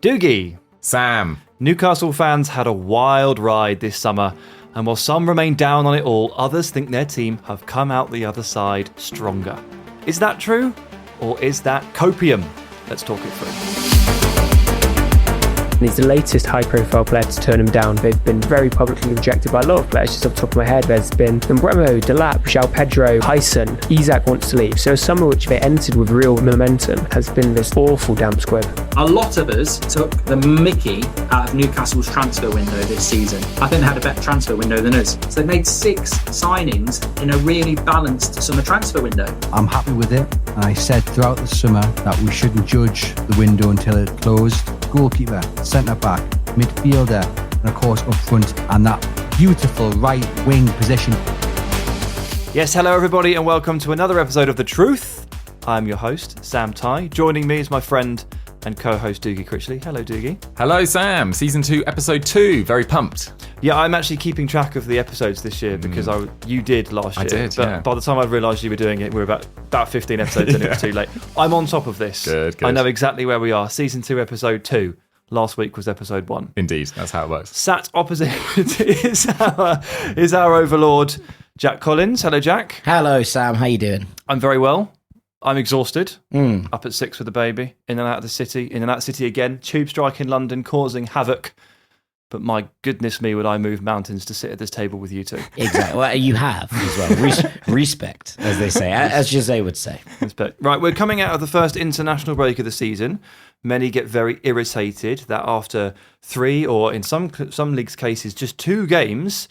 Dougie. Sam. Newcastle fans had a wild ride this summer, and while some remain down on it all, others think their team have come out the other side stronger. Is that true? Or is that copium? Let's talk it through. He's the latest high-profile player to turn him down. They've been very publicly rejected by a lot of players. Just off the top of my head, there's been Mbremo, Delap, João Pedro, Hyson. Isak wants to leave. So a summer which they entered with real momentum has been this awful damp squib. A lot of us took the mickey out of Newcastle's transfer window this season. I think they had a better transfer window than us. So they made 6 signings in a really balanced summer transfer window. I'm happy with it. And I said throughout the summer that we shouldn't judge the window until it closed. Goalkeeper, centre-back, midfielder, and of course up front, and that beautiful right-wing position. Yes, hello everybody, and welcome to another episode of The Truth. I'm your host, Sam Tighe. Joining me is my friend and co-host Dougie Critchley. Hello, Dougie. Hello, Sam. Season 2, Episode 2. Very pumped. Yeah, I'm actually keeping track of the episodes this year because you did last year. I did, but yeah. By the time I realised you were doing it, we were about 15 episodes and it was too late. I'm on top of this. Good. I know exactly where we are. Season 2, Episode 2. Last week was Episode 1. Indeed, that's how it works. Sat opposite is our overlord, Jack Collins. Hello, Jack. Hello, Sam. How you doing? I'm very well. I'm exhausted. Up at 6 with the baby. In and out of the city. In and out of the city again. Tube strike in London causing havoc. But my goodness me, would I move mountains to sit at this table with you two. Exactly. Well, you have as well. Respect, as they say, as Jose would say. Respect. Right, we're coming out of the first international break of the season. Many get very irritated that after 3, or in some leagues' cases, just 2 games,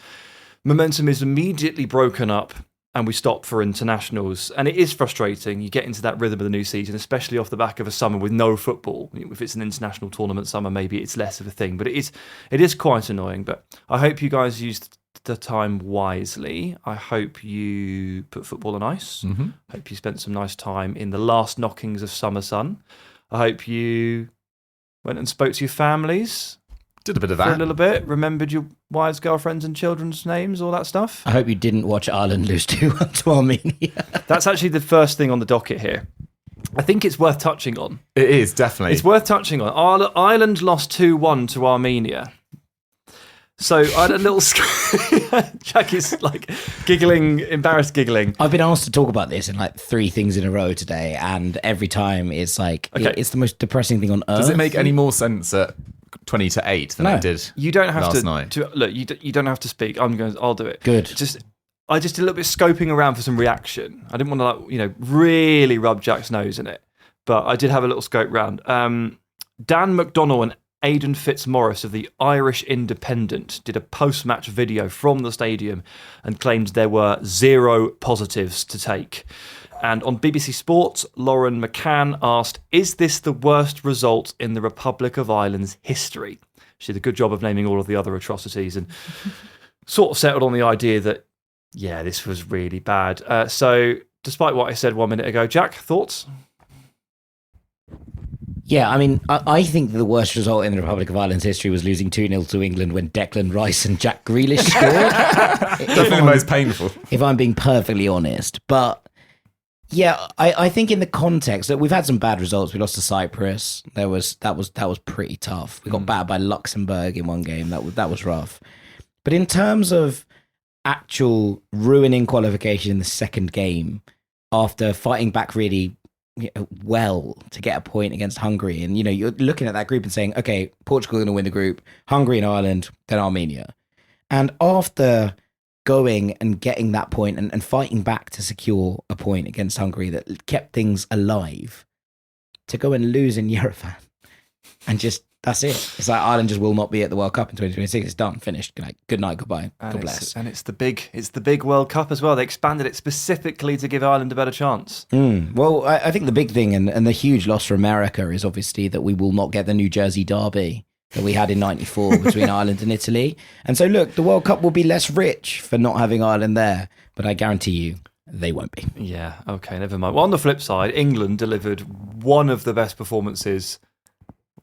momentum is immediately broken up and we stop for internationals. And it is frustrating. You get into that rhythm of the new season, especially off the back of a summer with no football. If it's an international tournament summer, maybe it's less of a thing. But it is quite annoying. But I hope you guys used the time wisely. I hope you put football on ice. Mm-hmm. I hope you spent some nice time in the last knockings of summer sun. I hope you went and spoke to your families. Did a bit of For that. a little bit. Remembered your wives, girlfriends and children's names, all that stuff. I hope you didn't watch Ireland lose 2-1 to Armenia. That's actually the first thing on the docket here. I think it's worth touching on. It is, definitely. It's worth touching on. Ireland lost 2-1 to Armenia. So I had a little... Jack is like giggling, embarrassed giggling. I've been asked to talk about this in like 3 things in a row today, and every time it's like, Okay. it's the most depressing thing on earth. Does it make any more sense at 20-8 than No. it did You don't have last to night? look. You don't have to speak. I'll do it. Good. I just did a little bit scoping around for some reaction. I didn't want to really rub Jack's nose in it, but I did have a little scope round. Dan McDonnell and Aidan Fitzmaurice of the Irish Independent did a post-match video from the stadium and claimed there were 0 positives to take. And on BBC Sports, Lauren McCann asked, "Is this the worst result in the Republic of Ireland's history?" She did a good job of naming all of the other atrocities and sort of settled on the idea that, yeah, this was really bad. So, despite what I said 1 minute ago, Jack, thoughts? Yeah, I mean, I think the worst result in the Republic of Ireland's history was losing 2-0 to England when Declan Rice and Jack Grealish scored. Definitely the most painful. If I'm being perfectly honest. But yeah, I think in the context that we've had some bad results. We lost to Cyprus. That was pretty tough. We got battered by Luxembourg in one game. That was rough. But in terms of actual ruining qualification in the second game, after fighting back really well to get a point against Hungary, and you're looking at that group and saying, okay, Portugal are going to win the group, Hungary and Ireland, then Armenia. And after going and getting that point and fighting back to secure a point against Hungary that kept things alive, to go and lose in Yerevan and just, that's it. It's like Ireland just will not be at the World Cup in 2026. It's done, finished. Good night, goodbye. God bless. And it's the big World Cup as well. They expanded it specifically to give Ireland a better chance. Well, I think the big thing and the huge loss for America is obviously that we will not get the New Jersey derby that we had in '94 between Ireland and Italy. And so, look, the World Cup will be less rich for not having Ireland there, but I guarantee you they won't be. Yeah, okay, never mind. Well, on the flip side, England delivered one of the best performances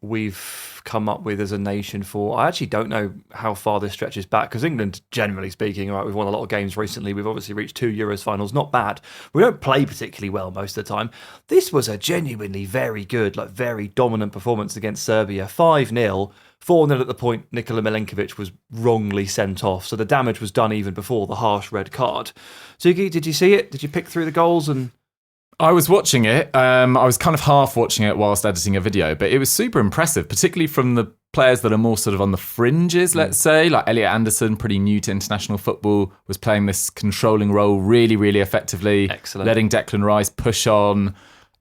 we've come up with as a nation for, I actually don't know how far this stretches back, because England, generally speaking, all right, we've won a lot of games recently. We've obviously reached 2 Euros finals, not bad. We don't play particularly well most of the time. This was a genuinely very good, like very dominant performance against Serbia. 5-0, 4-0 at the point Nikola Milenkovic was wrongly sent off. So the damage was done even before the harsh red card. Zuki, did you see it? Did you pick through the goals? And I was watching it. I was kind of half watching it whilst editing a video, but it was super impressive, particularly from the players that are more sort of on the fringes, let's say. Like Elliot Anderson, pretty new to international football, was playing this controlling role really, really effectively. Excellent. Letting Declan Rice push on.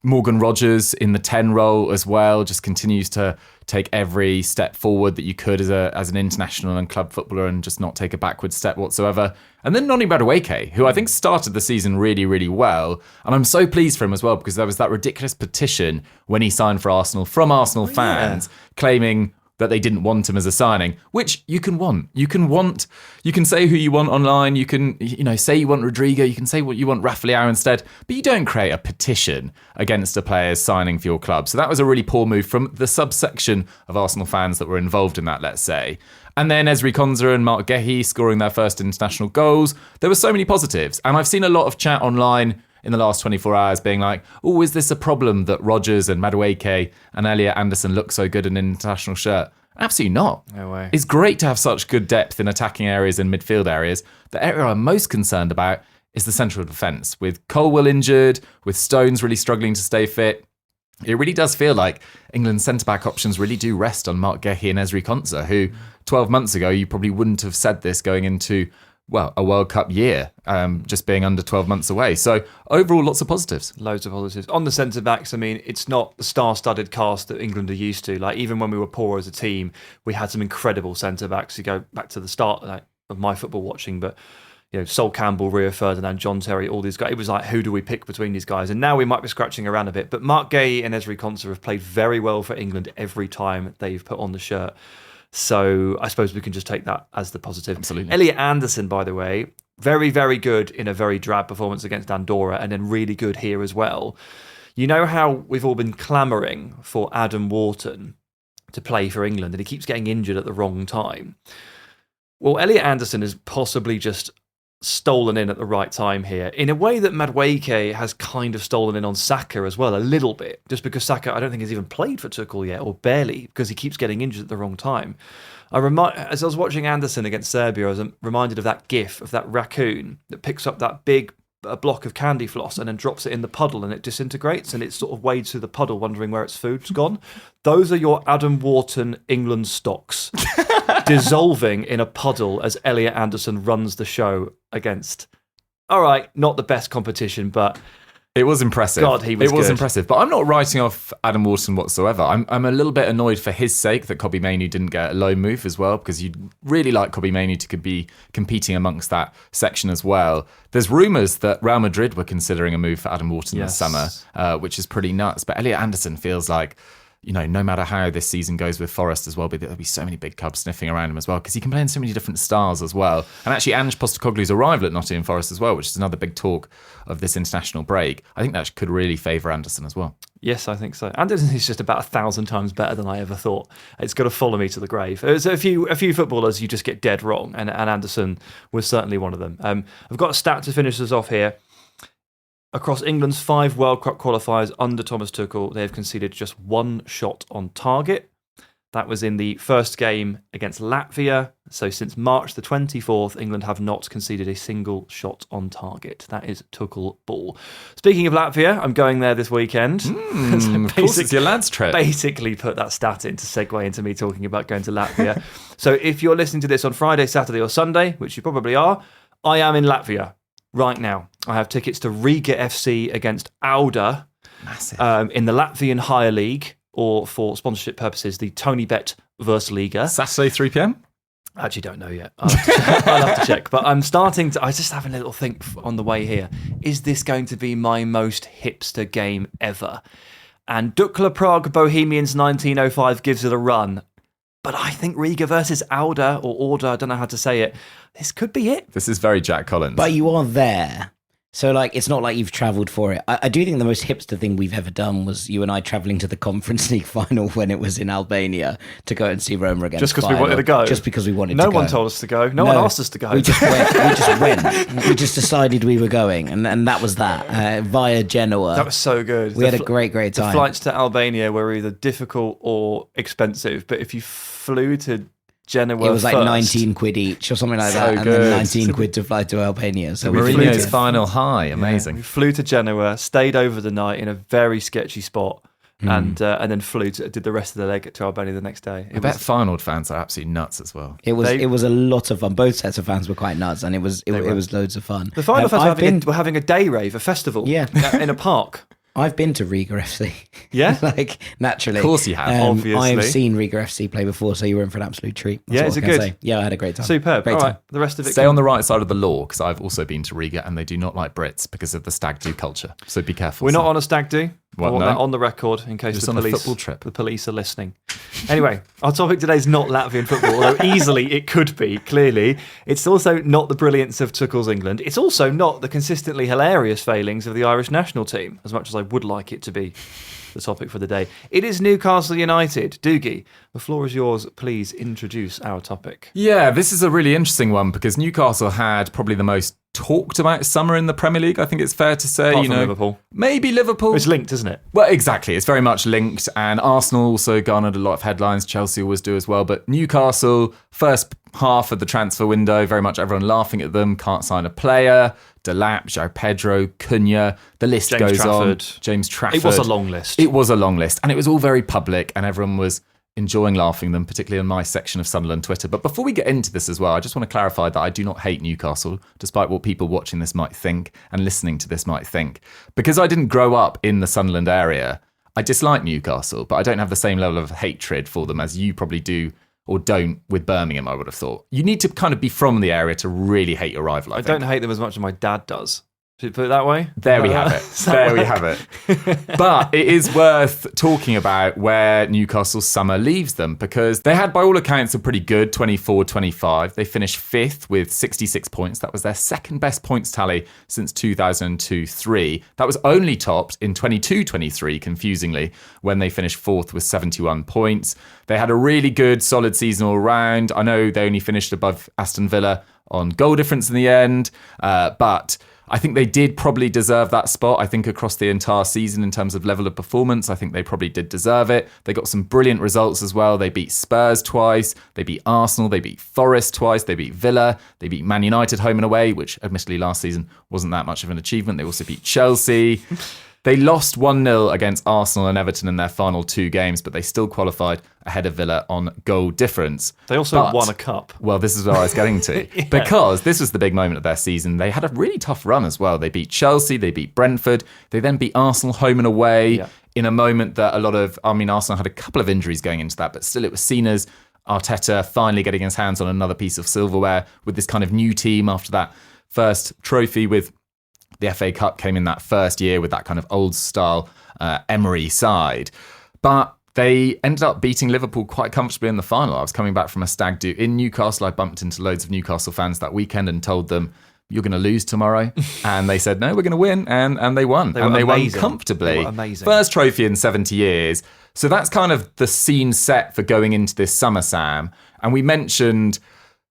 Morgan Rogers in the 10 role as well, just continues to take every step forward that you could as an international and club footballer and just not take a backward step whatsoever. And then Noni Madueke, who I think started the season really, really well. And I'm so pleased for him as well, because there was that ridiculous petition when he signed for Arsenal from Arsenal fans claiming that they didn't want him as a signing, which you can want. You can say who you want online. You can, say you want Rodrigo. You can say what you want Rafa Leao instead, but you don't create a petition against a player's signing for your club. So that was a really poor move from the subsection of Arsenal fans that were involved in that, let's say. And then Ezri Konsa and Mark Gehi scoring their first international goals. There were so many positives. And I've seen a lot of chat online in the last 24 hours being like, oh, is this a problem that Rogers and Madueke and Elliot Anderson look so good in an international shirt? Absolutely not. No way. It's great to have such good depth in attacking areas and midfield areas. The area I'm most concerned about is the central defence. With Colwell injured, with Stones really struggling to stay fit, it really does feel like England's centre-back options really do rest on Mark Gehi and Ezri Konsa, who 12 months ago, you probably wouldn't have said this going into a World Cup year, just being under 12 months away. So overall, lots of positives. Loads of positives. On the centre-backs, I mean, it's not the star-studded cast that England are used to. Like, even when we were poor as a team, we had some incredible centre-backs. You go back to the start of my football watching, but Sol Campbell, Rio Ferdinand, John Terry, all these guys. It was like, who do we pick between these guys? And now we might be scratching around a bit. But Mark Gay and Ezri Konsa have played very well for England every time they've put on the shirt. So I suppose we can just take that as the positive. Absolutely. Elliot Anderson, by the way, very, very good in a very drab performance against Andorra, and then really good here as well. You know how we've all been clamouring for Adam Wharton to play for England, and he keeps getting injured at the wrong time. Well, Elliot Anderson has possibly just stolen in at the right time here, in a way that Madueke has kind of stolen in on Saka as well, a little bit, just because Saka, I don't think, has even played for Tuchel yet, or barely, because he keeps getting injured at the wrong time. As I was watching Anderson against Serbia, I was reminded of that gif of that raccoon that picks up that big block of candy floss and then drops it in the puddle and it disintegrates and it sort of wades through the puddle wondering where its food's gone. Those are your Adam Wharton England stocks dissolving in a puddle as Elliot Anderson runs the show against. All right, not the best competition, but it was impressive. God, he was good. Impressive. But I'm not writing off Adam Wharton whatsoever. I'm a little bit annoyed for his sake that Kobbie Mainoo didn't get a loan move as well, because you'd really like Kobbie Mainoo to be competing amongst that section as well. There's rumours that Real Madrid were considering a move for Adam Wharton this summer, which is pretty nuts. But Elliot Anderson feels like, no matter how this season goes with Forest as well, there'll be so many big clubs sniffing around him as well, because he can play in so many different styles as well. And actually, Ange Postecoglou's arrival at Nottingham Forest as well, which is another big talk of this international break. I think that could really favour Anderson as well. Yes, I think so. Anderson is just about 1,000 times better than I ever thought. It's got to follow me to the grave. There's a few footballers you just get dead wrong, and Anderson was certainly one of them. I've got a stat to finish us off here. Across England's 5 World Cup qualifiers under Thomas Tuchel, they have conceded just 1 shot on target. That was in the first game against Latvia. So since March the 24th, England have not conceded a single shot on target. That is Tuchel ball. Speaking of Latvia, I'm going there this weekend. So of course, it's your lads' trip. Basically put that stat in to segue into me talking about going to Latvia. So if you're listening to this on Friday, Saturday or Sunday, which you probably are, I am in Latvia right now. I have tickets to Riga FC against Auda in the Latvian Higher League, or for sponsorship purposes, the Tony Bet Versliga. Saturday, 3 p.m? I actually don't know yet. I'll have to check. But I was just having a little think on the way here. Is this going to be my most hipster game ever? And Dukla Prague Bohemians 1905 gives it a run. But I think Riga versus Auda, or Orda, I don't know how to say it. This could be it. This is very Jack Collins. But you are there. So, like, it's not like you've travelled for it. I do think the most hipster thing we've ever done was you and I travelling to the Conference League final when it was in Albania to go and see Roma against Just because we wanted to go? Just because we wanted to go. No one told us to go. No one asked us to go. We just went. We just decided we were going, and that was that, via Genoa. That was so good. We had a great The time. flights to Albania were either difficult or expensive, but if you flew to Genoa It was like first, 19 quid each or something like So that, and good. then 19 quid to fly to Albania. So we flew Mourinho's to- final high, amazing. we flew to Genoa, stayed over the night in a very sketchy spot, and then did the rest of the leg to Albania the next day. I bet Feyenoord fans are absolutely nuts as well. It was a lot of fun. Both sets of fans were quite nuts, and it was loads of fun. The final fans I've were having a day rave, a festival, Yeah. in a park. I've been to Riga FC. Yeah? Like, naturally. Of course you have, obviously. I have seen Riga FC play before, so you were in for an absolute treat. That's Yeah, all is I it can good? say. Yeah, I had a great time. Superb. Great All time. right, the rest of it. Stay on the right side of the law, because I've also been to Riga and they do not like Brits because of the stag do culture. So be careful. We're not on a stag do. What, I want no? that on the record in case Just the on a police, football trip. the police are listening. Anyway, our topic today is not Latvian football, although easily it could be, clearly. It's also not the brilliance of Tuchel's England. It's also not the consistently hilarious failings of the Irish national team, as much as I would like it to be the topic for the day. It is Newcastle United. Dougie, the floor is yours. Please introduce our topic. Yeah, this is a really interesting one because Newcastle had probably the most talked about summer in the Premier League. I think it's fair to say, Apart from Liverpool. maybe Liverpool. It's linked, isn't it? Well, exactly. It's very much linked. And Arsenal also garnered a lot of headlines. Chelsea always do as well. But Newcastle, first half of the transfer window, very much everyone laughing at them. Can't sign a player. Delap, João Pedro, Cunha. The list James goes on. Trafford. James Trafford. It was a long list. It was a long list. And it was all very public. And everyone was enjoying laughing them, particularly on my section of Sunderland Twitter. But before we get into this as well, I just want to clarify that I do not hate Newcastle, despite what people watching this might think and listening to this might think. Because I didn't grow up in the Sunderland area, I dislike Newcastle, but I don't have the same level of hatred for them as you probably do or don't with Birmingham, I would have thought. You need to kind of be from the area to really hate your rival, I think. don't hate them as much as my dad does. Should we put it that way? There we have it. There we have it. But it is worth talking about where Newcastle's summer leaves them, because they had, by all accounts, a pretty good 24-25. They finished fifth with 66 points. That was their second best points tally since 2002-03. That was only topped in 22-23, confusingly, when they finished fourth with 71 points. They had a really good, solid season all round. I know they only finished above Aston Villa on goal difference in the end, but I think they did probably deserve that spot. I think across the entire season in terms of level of performance, I think they probably did deserve it. They got some brilliant results as well. They beat Spurs twice, they beat Arsenal, they beat Forest twice, they beat Villa, they beat Man United home and away, which admittedly last season wasn't that much of an achievement. They also beat Chelsea. They lost 1-0 against Arsenal and Everton in their final two games, but they still qualified ahead of Villa on goal difference. They also But- won a cup. Well, this is where I was getting to. Because this was the big moment of their season. They had a really tough run as well. They beat Chelsea, they beat Brentford, they then beat Arsenal home and away in a moment that Arsenal had a couple of injuries going into that, but still it was seen as Arteta finally getting his hands on another piece of silverware with this kind of new team after that first trophy with the FA Cup came in that first year with that kind of old style Emery side. But they ended up beating Liverpool quite comfortably in the final. I was coming back from a stag do in Newcastle. I bumped into loads of Newcastle fans that weekend and told them, you're going to lose tomorrow. And they said, no, we're going to win. And they won. They won won comfortably. They were amazing. First trophy in 70 years. So that's kind of the scene set for going into this summer, Sam. And we mentioned,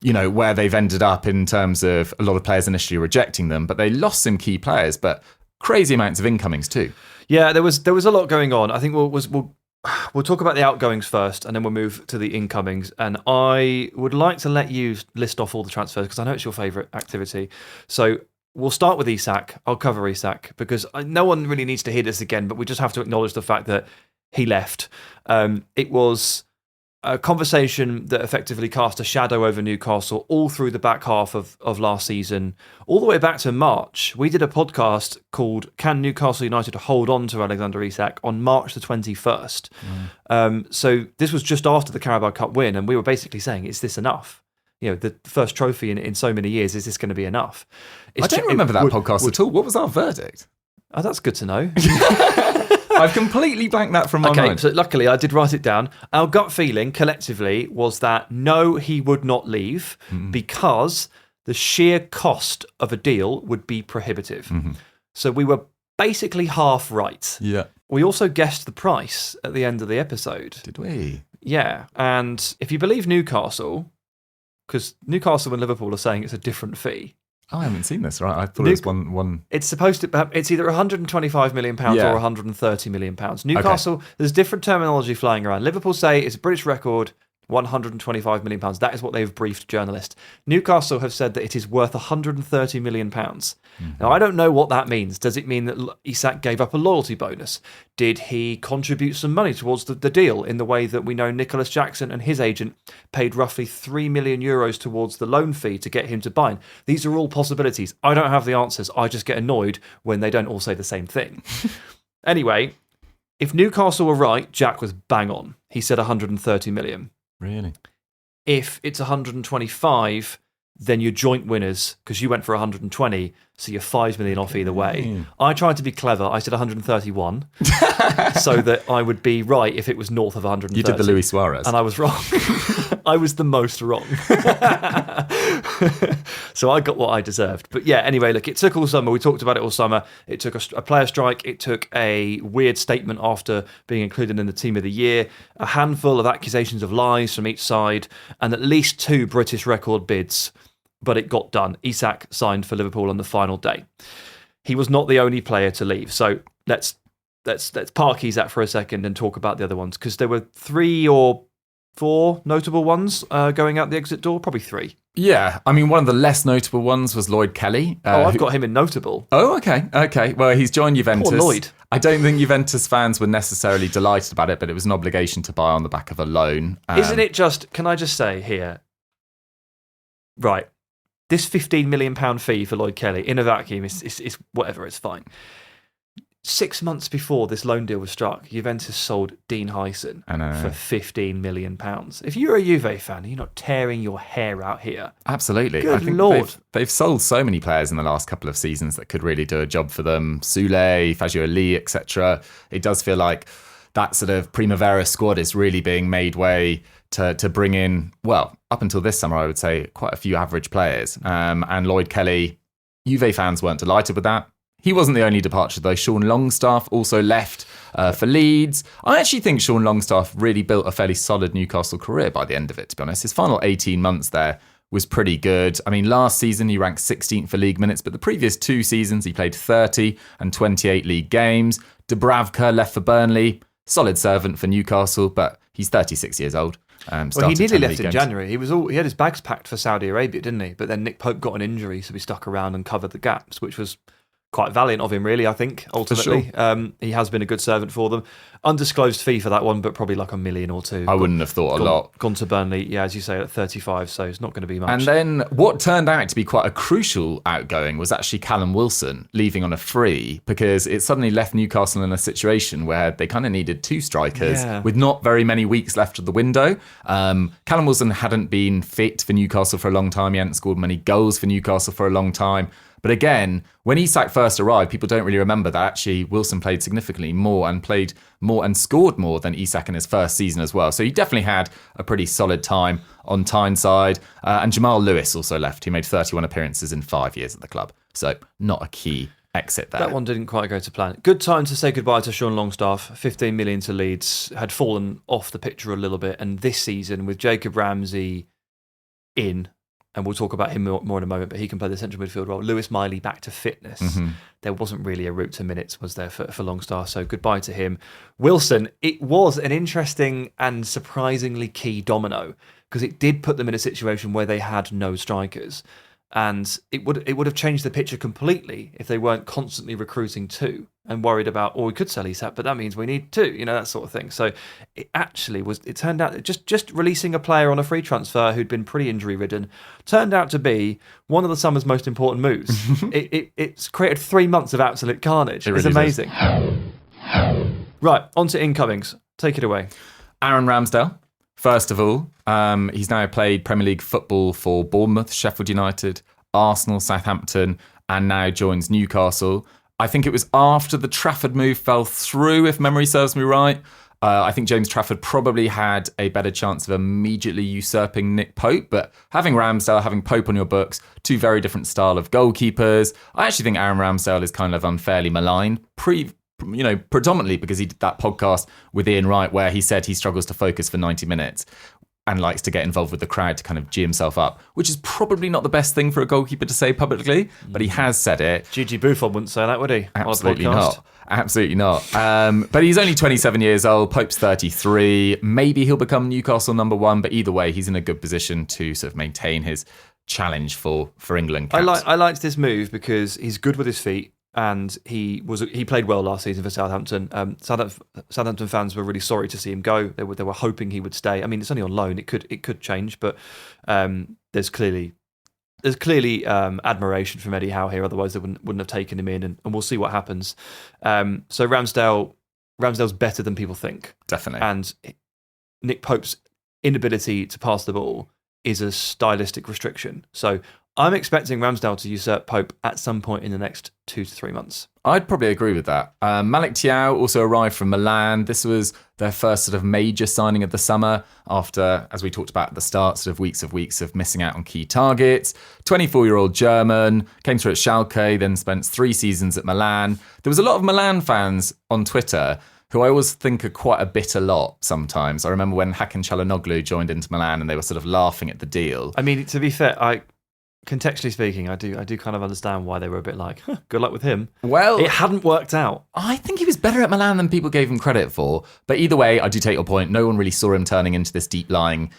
where they've ended up in terms of a lot of players initially rejecting them, but they lost some key players, but crazy amounts of incomings too. Yeah, there was a lot going on. I think we'll talk about the outgoings first, and then we'll move to the incomings. And I would like to let you list off all the transfers because I know it's your favourite activity. So we'll start with Isak. I'll cover Isak because no one really needs to hear this again, but we just have to acknowledge the fact that he left. It was a conversation that effectively cast a shadow over Newcastle all through the back half of last season, all the way back to March. We did a podcast called Can Newcastle United Hold On to Alexander Isak on March the 21st. So this was just after the Carabao Cup win, and we were basically saying, is this enough? The first trophy in so many years, is this going to be enough? I don't remember that podcast at all. What was our verdict? Oh, that's good to know. I've completely blanked that from my mind. So luckily I did write it down. Our gut feeling collectively was that no, he would not leave because the sheer cost of a deal would be prohibitive. So we were basically half right. Yeah. We also guessed the price at the end of the episode. Did we? Yeah, and if you believe Newcastle, because Newcastle and Liverpool are saying it's a different fee. Oh, I haven't seen this, right? I thought it was one. It's supposed to. It's either 125 million pounds Yeah. or 130 million pounds. Newcastle, there's different terminology flying around. Liverpool say it's a British record, 125 million pounds. That is what they've briefed journalists. Newcastle have said that it is worth 130 million pounds. Now, I don't know what that means. Does it mean that Isak gave up a loyalty bonus? Did he contribute some money towards the deal in the way that we know Nicholas Jackson and his agent paid roughly 3 million euros towards the loan fee to get him to Bayern? These are all possibilities. I don't have the answers. I just get annoyed when they don't all say the same thing. Anyway, if Newcastle were right, Jack was bang on. He said 130 million. Really? If it's 125, then you're joint winners because you went for 120, so you're 5 million off either way. I tried to be clever. I said 131 so that I would be right if it was north of 130. You did the Luis Suarez. And I was wrong. I was the most wrong. So I got what I deserved. But yeah, anyway, look, it took all summer. We talked about it all summer. It took a player strike. It took a weird statement after being included in the team of the year, a handful of accusations of lies from each side, and at least 2 British record bids. But it got done. Isak signed for Liverpool on the final day. He was not the only player to leave. So let's park Isak for a second and talk about the other ones, because there were 3 or 4 notable ones going out the exit door, probably 3. Yeah, I mean, one of the less notable ones was Lloyd Kelly. I've got him in notable. Oh, okay. Well, he's joined Juventus. Poor Lloyd. I don't think Juventus fans were necessarily delighted about it, but it was an obligation to buy on the back of a loan. Isn't it just, can I just say here, right, this £15 million fee for Lloyd Kelly in a vacuum is whatever, it's fine. 6 months before this loan deal was struck, Juventus sold Dean Hyson for £15 million. If you're a Juve fan, you're not tearing your hair out here. Absolutely. Good I think Lord. They've sold so many players in the last couple of seasons that could really do a job for them. Sule, Fazio Ali, etc. It does feel like that sort of Primavera squad is really being made way to bring in, well, up until this summer, I would say, quite a few average players. And Lloyd Kelly, Juve fans weren't delighted with that. He wasn't the only departure, though. Sean Longstaff also left for Leeds. I actually think Sean Longstaff really built a fairly solid Newcastle career by the end of it, to be honest. His final 18 months there was pretty good. I mean, last season he ranked 16th for league minutes, but the previous 2 seasons he played 30 and 28 league games. Dubravka left for Burnley. Solid servant for Newcastle, but he's 36 years old. Well, he nearly left in January. He had his bags packed for Saudi Arabia, didn't he? But then Nick Pope got an injury, so he stuck around and covered the gaps, which was quite valiant of him, really, I think, ultimately. Sure. He has been a good servant for them. Undisclosed fee for that one, but probably like $1 million or 2. I wouldn't have thought a lot. Gone to Burnley, yeah, as you say, at 35, so it's not going to be much. And then what turned out to be quite a crucial outgoing was actually Callum Wilson leaving on a free, because it suddenly left Newcastle in a situation where they kind of needed 2 strikers with not very many weeks left of the window. Callum Wilson hadn't been fit for Newcastle for a long time. He hadn't scored many goals for Newcastle for a long time. But again, when Isak first arrived, people don't really remember that actually Wilson played significantly more and scored more than Isak in his first season as well. So he definitely had a pretty solid time on Tyneside. And Jamal Lewis also left. He made 31 appearances in 5 years at the club. So not a key exit there. That one didn't quite go to plan. Good time to say goodbye to Sean Longstaff. 15 million to Leeds. Had fallen off the picture a little bit. And this season, with Jacob Ramsey in, and we'll talk about him more in a moment, but he can play the central midfield role. Lewis Miley back to fitness. There wasn't really a route to minutes, was there, for Longstaff? So goodbye to him. Wilson, it was an interesting and surprisingly key domino, because it did put them in a situation where they had no strikers. And it would have changed the picture completely if they weren't constantly recruiting 2 and worried about, we could sell Isak, but that means we need 2, that sort of thing. So it actually was, it turned out that just releasing a player on a free transfer who'd been pretty injury ridden turned out to be one of the summer's most important moves. It's created 3 months of absolute carnage. It's amazing. Right, on to incomings. Take it away. Aaron Ramsdale. First of all, he's now played Premier League football for Bournemouth, Sheffield United, Arsenal, Southampton, and now joins Newcastle. I think it was after the Trafford move fell through, if memory serves me right. I think James Trafford probably had a better chance of immediately usurping Nick Pope, but having Ramsdale, having Pope on your books, two very different style of goalkeepers. I actually think Aaron Ramsdale is kind of unfairly maligned, predominantly because he did that podcast with Ian Wright where he said he struggles to focus for 90 minutes and likes to get involved with the crowd to kind of G himself up, which is probably not the best thing for a goalkeeper to say publicly, but he has said it. Gigi Buffon wouldn't say that, would he? Absolutely not. Absolutely not. But he's only 27 years old. Pope's 33. Maybe he'll become Newcastle number one, but either way, he's in a good position to sort of maintain his challenge for England caps. I liked this move because he's good with his feet. And he played well last season for Southampton. Southampton fans were really sorry to see him go. They were hoping he would stay. I mean, it's only on loan. It could change, but there's clearly admiration from Eddie Howe here. Otherwise, they wouldn't have taken him in, and we'll see what happens. So Ramsdale's better than people think, definitely. And Nick Pope's inability to pass the ball is a stylistic restriction. So I'm expecting Ramsdale to usurp Pope at some point in the next 2 to 3 months. I'd probably agree with that. Malik Thiaw also arrived from Milan. This was their first sort of major signing of the summer after, as we talked about at the start, sort of weeks of missing out on key targets. 24-year-old German, came through at Schalke, then spent 3 seasons at Milan. There was a lot of Milan fans on Twitter who I always think are quite a bitter lot sometimes. I remember when Hakan Çalhanoğlu joined into Milan and they were sort of laughing at the deal. I mean, to be fair, contextually speaking, I do kind of understand why they were a bit like, good luck with him. Well, it hadn't worked out. I think he was better at Milan than people gave him credit for. But either way, I do take your point. No one really saw him turning into this deep-lying,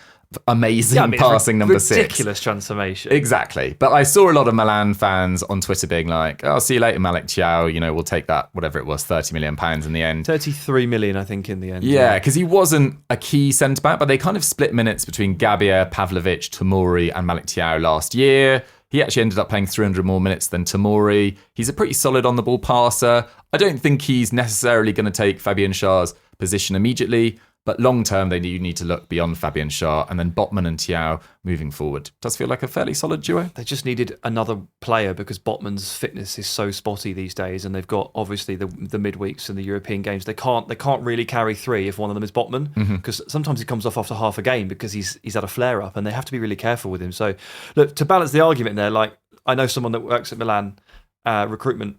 amazing passing number 6. Ridiculous transformation. Exactly. But I saw a lot of Milan fans on Twitter being like, "I'll see you later, Malik Thiaw. We'll take that, whatever it was, £30 million in the end." 33 million, I think, in the end. Yeah, because he wasn't a key centre-back, but they kind of split minutes between Gabbia, Pavlovic, Tomori and Malik Thiaw last year. He actually ended up playing 300 more minutes than Tomori. He's a pretty solid on-the-ball passer. I don't think he's necessarily going to take Fabian Schär's position immediately, but long-term, they do need to look beyond Fabian Schär, and then Botman and Thiaw moving forward. Does feel like a fairly solid duo. They just needed another player because Botman's fitness is so spotty these days, and they've got, obviously, the midweeks and the European games. They can't really carry 3 if one of them is Botman, because sometimes he comes off after half a game because he's had a flare-up, and they have to be really careful with him. So, look, to balance the argument there, like, I know someone that works at Milan recruitment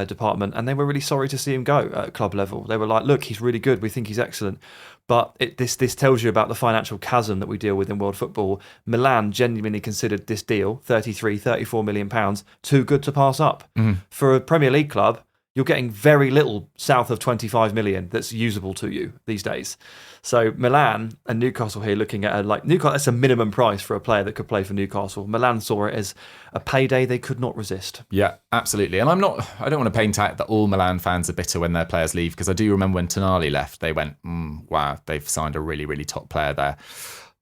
department, and they were really sorry to see him go at club level. They were like, look, he's really good, we think he's excellent, but this tells you about the financial chasm that we deal with in world football. Milan genuinely considered this deal, 34 million pounds, too good to pass up. For a Premier League club, you're getting very little south of 25 million that's usable to you these days. So Milan and Newcastle here looking at Newcastle, that's a minimum price for a player that could play for Newcastle. Milan saw it as a payday they could not resist. Yeah, absolutely. And I don't want to paint out that all Milan fans are bitter when their players leave, because I do remember when Tonali left, they went, wow, they've signed a really, really top player there.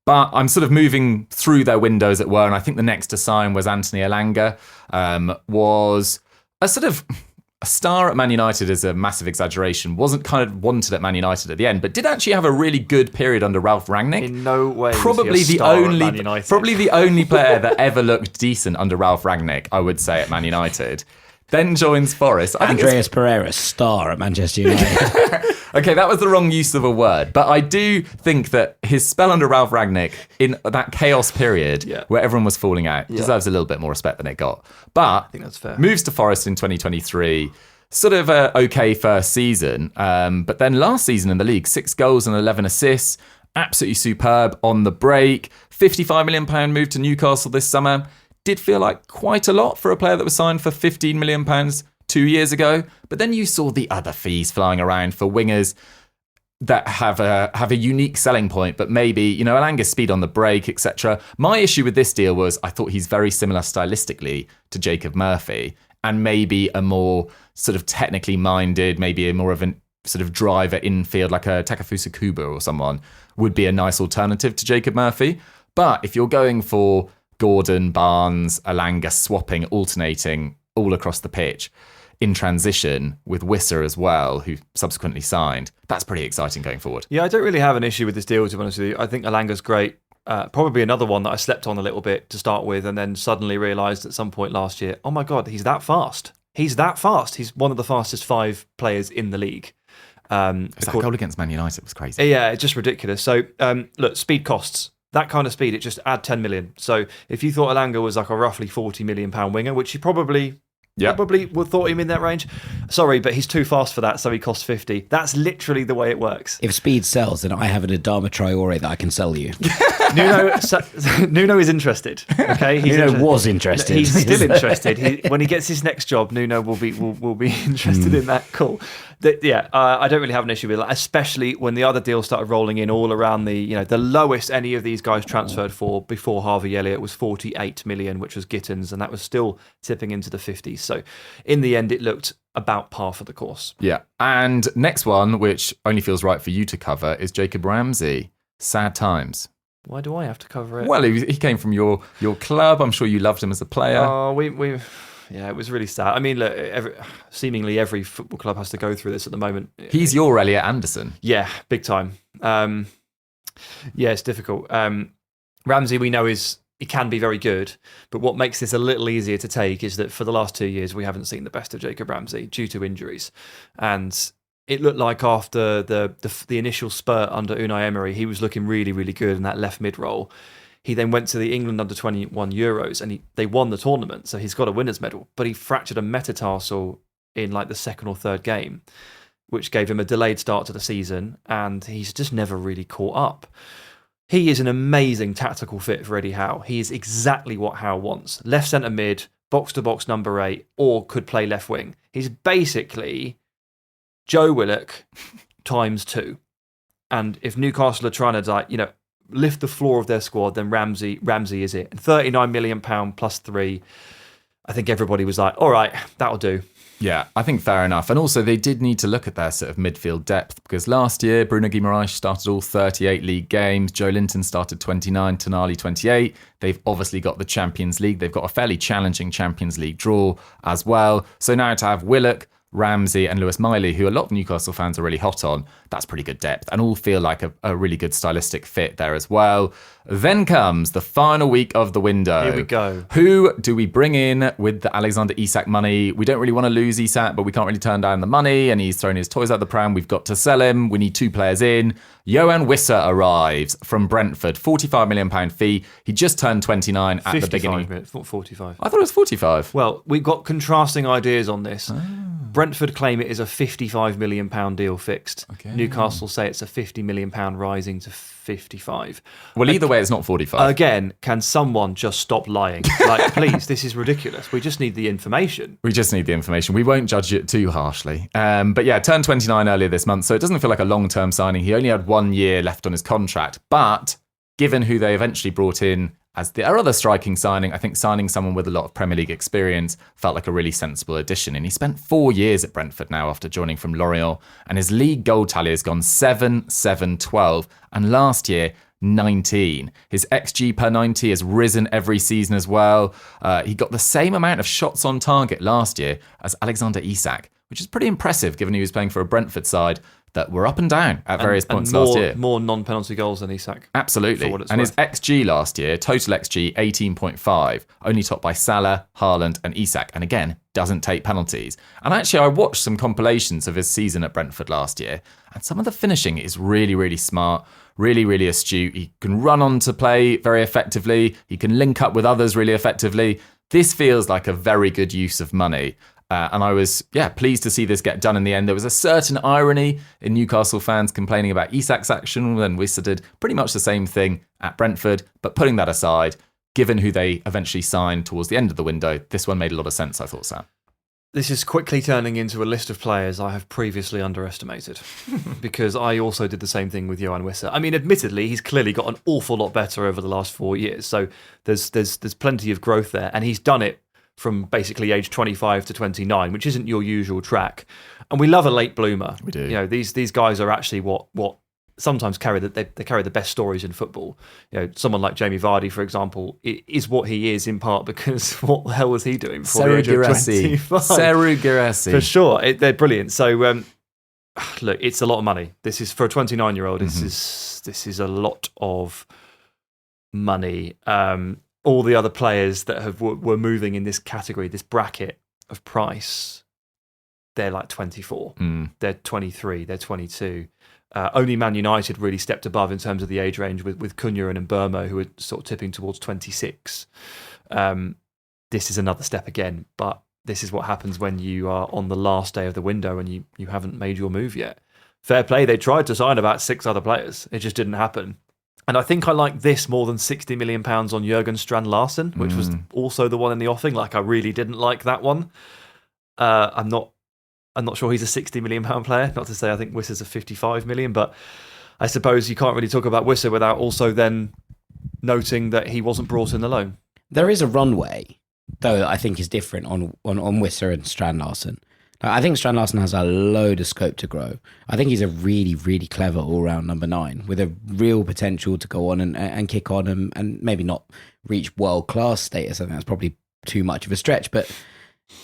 But I'm sort of moving through their window, as it were, and I think the next to sign was Anthony Elanga. Was a sort of... A star at Man United is a massive exaggeration. Wasn't kind of wanted at Man United at the end, but did actually have a really good period under Ralph Rangnick. In no way probably the only player that ever looked decent under Ralph Rangnick, I would say, at Man United. Then joins Forest. Andreas Pereira, star at Manchester United. Okay, that was the wrong use of a word. But I do think that his spell under Ralph Rangnick in that chaos period where everyone was falling out deserves a little bit more respect than it got. But I think that's fair. Moves to Forest in 2023. Sort of a okay first season. But then last season in the league, 6 goals and 11 assists. Absolutely superb on the break. £55 million move to Newcastle this summer. Did feel like quite a lot for a player that was signed for £15 million 2 years ago. But then you saw the other fees flying around for wingers that have a unique selling point, but maybe, Elanga's speed on the break, etc. My issue with this deal was I thought he's very similar stylistically to Jacob Murphy, and maybe a more sort of technically minded, maybe a more of a sort of driver infield like a Takafusa Kubo or someone would be a nice alternative to Jacob Murphy. But if you're going for Gordon, Barnes, Elanga swapping, alternating all across the pitch in transition with Wissa as well, who subsequently signed, that's pretty exciting going forward. Yeah, I don't really have an issue with this deal, to be honest with you. I think Elanga's great. Probably another one that I slept on a little bit to start with, and then suddenly realised at some point last year, oh my God, he's that fast. He's that fast. He's one of the fastest 5 players in the league. That goal against Man United was crazy. Yeah, it's just ridiculous. So, look, speed costs. That kind of speed, it just add 10 million. So if you thought Elanga was like a roughly £40 million winger, which you probably would thought him in that range. Sorry, but he's too fast for that, so he costs 50. That's literally the way it works. If speed sells, then I have an Adama Traore that I can sell you. Nuno is interested. Okay, Nuno was interested. He's still interested. When he gets his next job, Nuno will be interested in that. Cool. I don't really have an issue with that, especially when the other deals started rolling in all around the lowest any of these guys transferred for before Harvey Elliott was 48 million, which was Gittins, and that was still tipping into the 50s. So in the end, it looked about par for the course. Yeah. And next one, which only feels right for you to cover, is Jacob Ramsey. Sad times. Why do I have to cover it? Well, he came from your club. I'm sure you loved him as a player. Oh, yeah, it was really sad. I mean, look, seemingly every football club has to go through this at the moment. He's your Elliot Anderson. Yeah, big time. It's difficult. Ramsey, we know he can be very good, but what makes this a little easier to take is that for the last 2 years, we haven't seen the best of Jacob Ramsey due to injuries. And it looked like after the initial spurt under Unai Emery, he was looking really, really good in that left mid role. He then went to the England under-21 Euros and they won the tournament, so he's got a winner's medal. But he fractured a metatarsal in like the second or third game, which gave him a delayed start to the season, and he's just never really caught up. He is an amazing tactical fit for Eddie Howe. He is exactly what Howe wants. Left centre mid, box-to-box number 8, or could play left wing. He's basically Joe Willock times 2. And if Newcastle are trying to lift the floor of their squad, then Ramsey is it. And £39 million plus 3. I think everybody was like, all right, that'll do. Yeah, I think fair enough. And also they did need to look at their sort of midfield depth because last year Bruno Guimaraes started all 38 league games. Joe Linton started 29, Tonali 28. They've obviously got the Champions League. They've got a fairly challenging Champions League draw as well. So now to have Willock, Ramsey and Lewis Miley, who a lot of Newcastle fans are really hot on, that's pretty good depth and all feel like a really good stylistic fit there as well. Then comes the final week of the window. Here we go. Who do we bring in with the Alexander Isak money? We don't really want to lose Isak, but we can't really turn down the money and he's throwing his toys out the pram. We've got to sell him. We need 2 players in. Yoane Wissa arrives from Brentford, £45 million fee. He just turned 29 at the beginning. 45. I thought it was 45. Well, we've got contrasting ideas on this. Brentford claim it is a £55 million deal fixed. Okay. Newcastle say it's a £50 million rising to 55. Well, either way, it's not 45. Again, can someone just stop lying? Like, please, this is ridiculous. We just need the information. We just need the information. We won't judge it too harshly. But yeah, turned 29 earlier this month, so it doesn't feel like a long-term signing. He only had 1 year left on his contract. But given who they eventually brought in as their other striking signing, I think signing someone with a lot of Premier League experience felt like a really sensible addition. And he spent 4 years at Brentford now after joining from Lorient. And his league goal tally has gone 7-7-12. And last year, 19. His XG per 90 has risen every season as well. He got the same amount of shots on target last year as Alexander Isak, which is pretty impressive given he was playing for a Brentford side that were up and down at various points last year. More non-penalty goals than Isak. Absolutely. And his XG last year, total XG 18.5, only topped by Salah, Haaland and Isak. And again, doesn't take penalties. And actually, I watched some compilations of his season at Brentford last year, and some of the finishing is really, really smart, really, really astute. He can run on to play very effectively. He can link up with others really effectively. This feels like a very good use of money. And I was, pleased to see this get done in the end. There was a certain irony in Newcastle fans complaining about Isak's action when Wissa did pretty much the same thing at Brentford. But putting that aside, given who they eventually signed towards the end of the window, this one made a lot of sense, I thought, Sam. This is quickly turning into a list of players I have previously underestimated because I also did the same thing with Yoane Wissa. I mean, admittedly, he's clearly got an awful lot better over the last 4 years. So there's plenty of growth there. And he's done it from basically age 25 to 29, which isn't your usual track. And we love a late bloomer. We do. You know, these guys are actually what sometimes carry they carry the best stories in football. You know, someone like Jamie Vardy, for example, is what he is in part because what the hell was he doing before the age of 25? Seru Girassi. For sure. They're brilliant. So, look, it's a lot of money. This is for a 29-year-old. This is a lot of money. All the other players that were moving in this category, this bracket of price, they're like 24. They're 23. They're 22. Only Man United really stepped above in terms of the age range with Cunha and Mbeumo, who are sort of tipping towards 26. This is another step again, but this is what happens when you are on the last day of the window and you haven't made your move yet. Fair play, they tried to sign about 6 other players. It just didn't happen. And I think I like this more than £60 million on Jurgen Strand Larsen, which was also the one in the offing. Like, I really didn't like that one. I'm not sure he's a £60 million player. Not to say I think Wissa's a 55 million, but I suppose you can't really talk about Wissa without also then noting that he wasn't brought in alone. There is a runway, though, I think is different on Wissa and Strand Larsen. I think Strand Larsen has a load of scope to grow. I think he's a really, really clever all-round number 9 with a real potential to go on and kick on and maybe not reach world-class status. I think that's probably too much of a stretch, but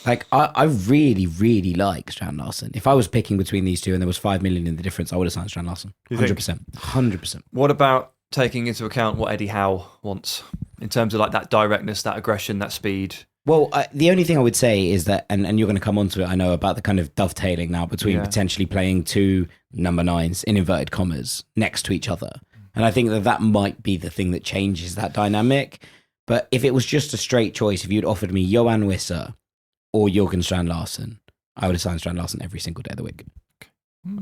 like I really, really like Strand Larsen. If I was picking between these two and there was 5 million in the difference, I would have signed Strand Larsen. 100%. 100%. What about taking into account what Eddie Howe wants in terms of like that directness, that aggression, that speed? Well, the only thing I would say is that, and you're going to come onto it, I know, about the kind of dovetailing now between potentially playing 2 number 9s, in inverted commas, next to each other. And I think that might be the thing that changes that dynamic. But if it was just a straight choice, if you'd offered me Yoane Wissa or Jurgen Strand Larsen, I would have signed Strand Larsen every single day of the week.